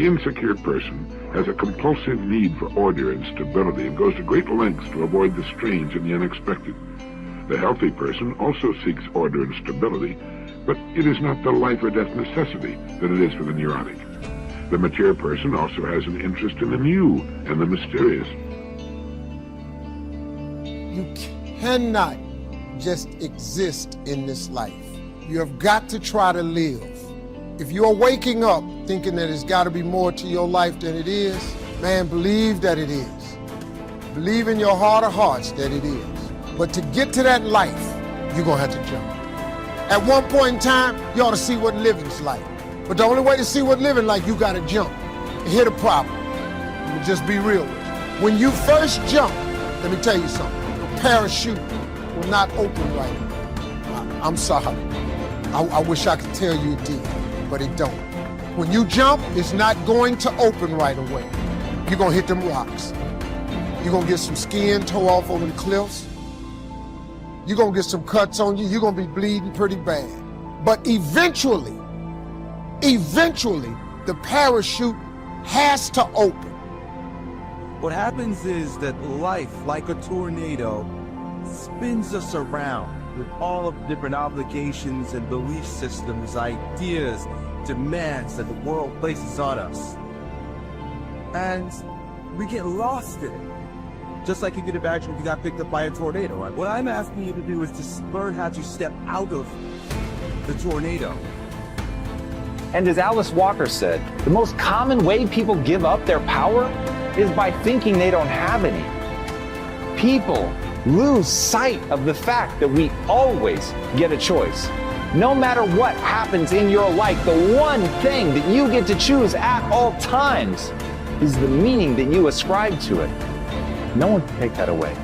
The insecure person has a compulsive need for order and stability and goes to great lengths to avoid the strange and the unexpected. The healthy person also seeks order and stability, but it is not the life or death necessity that it is for the neurotic. The mature person also has an interest in the new and the mysterious. You cannot just exist in this life. You have got to try to live. If you're waking up thinking that it's got to be more to your life than it is, man, believe that it is. Believe in your heart of hearts that it is. But to get to that life, you're going to have to jump. At one point in time, you ought to see what living's like. But the only way to see what living like, you got to jump. And here's the problem. Let me just be real with you. When you first jump, let me tell you something. The parachute will not open right away. I'm sorry. I wish I could tell you it did, but it don't. When you jump, it's not going to open right away. You're going to hit them rocks. You're going to get some skin tore off over the cliffs. You're going to get some cuts on you. You're going to be bleeding pretty bad. But eventually, the parachute has to open. What happens is that life, like a tornado, spins us around with all of the different obligations and belief systems, ideas, demands that the world places on us. And we get lost in it. Just like you could imagine if you got picked up by a tornado. Right? What I'm asking you to do is to learn how to step out of the tornado. And as Alice Walker said, the most common way people give up their power is by thinking they don't have any. People lose sight of the fact that we always get a choice. No matter what happens in your life, the one thing that you get to choose at all times is the meaning that you ascribe to it. No one can take that away.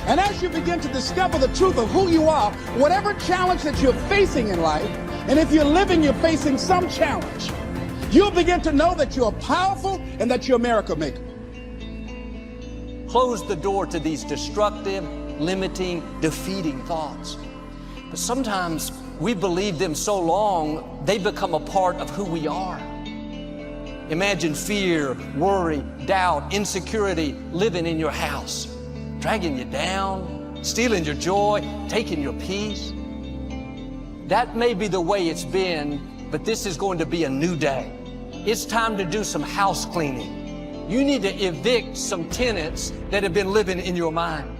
And as you begin to discover the truth of who you are, whatever challenge that you're facing in life, and if you're living, you're facing some challenge, you'll begin to know that you're powerful and that you're a miracle maker. Close the door to these destructive, limiting, defeating thoughts. But sometimes we believe them so long, they become a part of who we are. Imagine fear, worry, doubt, insecurity living in your house, dragging you down, stealing your joy, taking your peace. That may be the way it's been, but this is going to be a new day. It's time to do some house cleaning. You need to evict some tenants that have been living in your mind.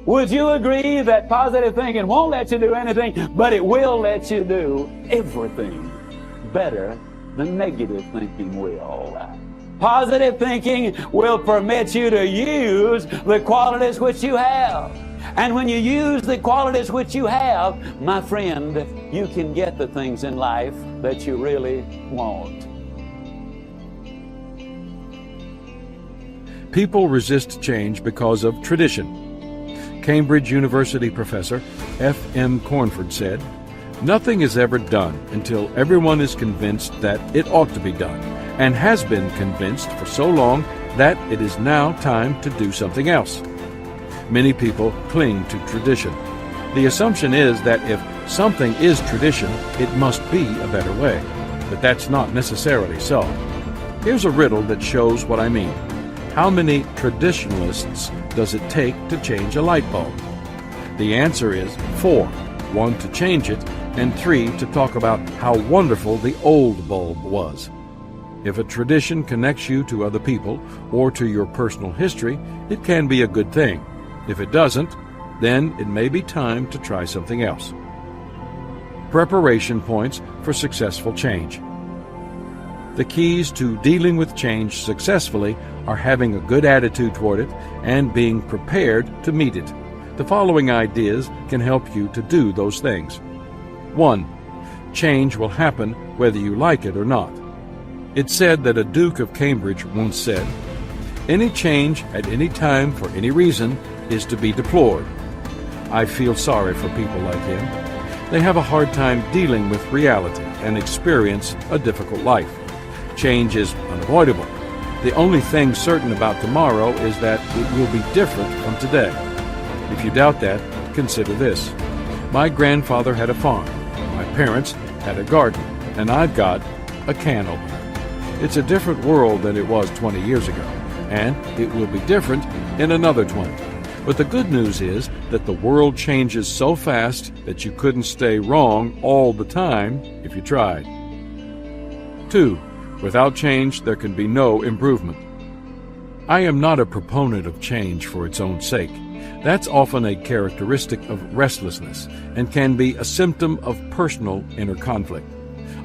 Would you agree that positive thinking won't let you do anything, but it will let you do everything better than negative thinking will? Positive thinking will permit you to use the qualities which you have. And when you use the qualities which you have, my friend, you can get the things in life that you really want. People resist change because of tradition. Cambridge University professor F.M. Cornford said, "Nothing is ever done until everyone is convinced that it ought to be done, and has been convinced for so long that it is now time to do something else." Many people cling to tradition. The assumption is that if something is tradition, it must be a better way. But that's not necessarily so. Here's a riddle that shows what I mean. How many traditionalists does it take to change a light bulb? The answer is 4. 1 to change it, and 3 to talk about how wonderful the old bulb was. If a tradition connects you to other people or to your personal history, it can be a good thing. If it doesn't, then it may be time to try something else. Preparation points for successful change. The keys to dealing with change successfully are having a good attitude toward it and being prepared to meet it. The following ideas can help you to do those things. 1. Change will happen whether you like it or not. It's said that a Duke of Cambridge once said, "Any change at any time for any reason is to be deplored." I feel sorry for people like him. They have a hard time dealing with reality and experience a difficult life. Change is unavoidable. The only thing certain about tomorrow is that it will be different from today. If you doubt that, consider this. My grandfather had a farm. My parents had a garden. And I've got a can opener. It's a different world than it was 20 years ago, and it will be different in another 20. But the good news is that the world changes so fast that you couldn't stay wrong all the time if you tried. 2. Without change, there can be no improvement. I am not a proponent of change for its own sake. That's often a characteristic of restlessness and can be a symptom of personal inner conflict.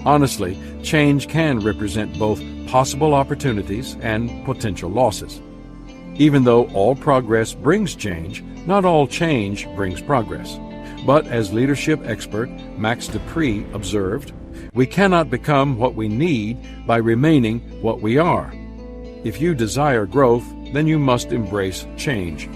Honestly, change can represent both possible opportunities and potential losses. Even though all progress brings change, not all change brings progress. But as leadership expert Max Dupree observed, we cannot become what we need by remaining what we are. If you desire growth, then you must embrace change.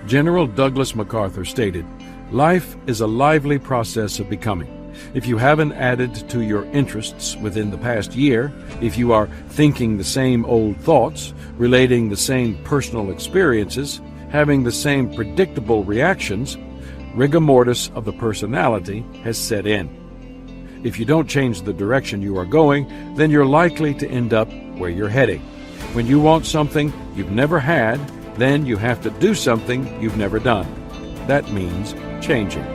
General Douglas MacArthur stated, "Life is a lively process of becoming. If you haven't added to your interests within the past year, if you are thinking the same old thoughts, relating the same personal experiences, having the same predictable reactions, rigor mortis of the personality has set in. If you don't change the direction you are going, then you're likely to end up where you're heading. When you want something you've never had, then you have to do something you've never done. That means changing."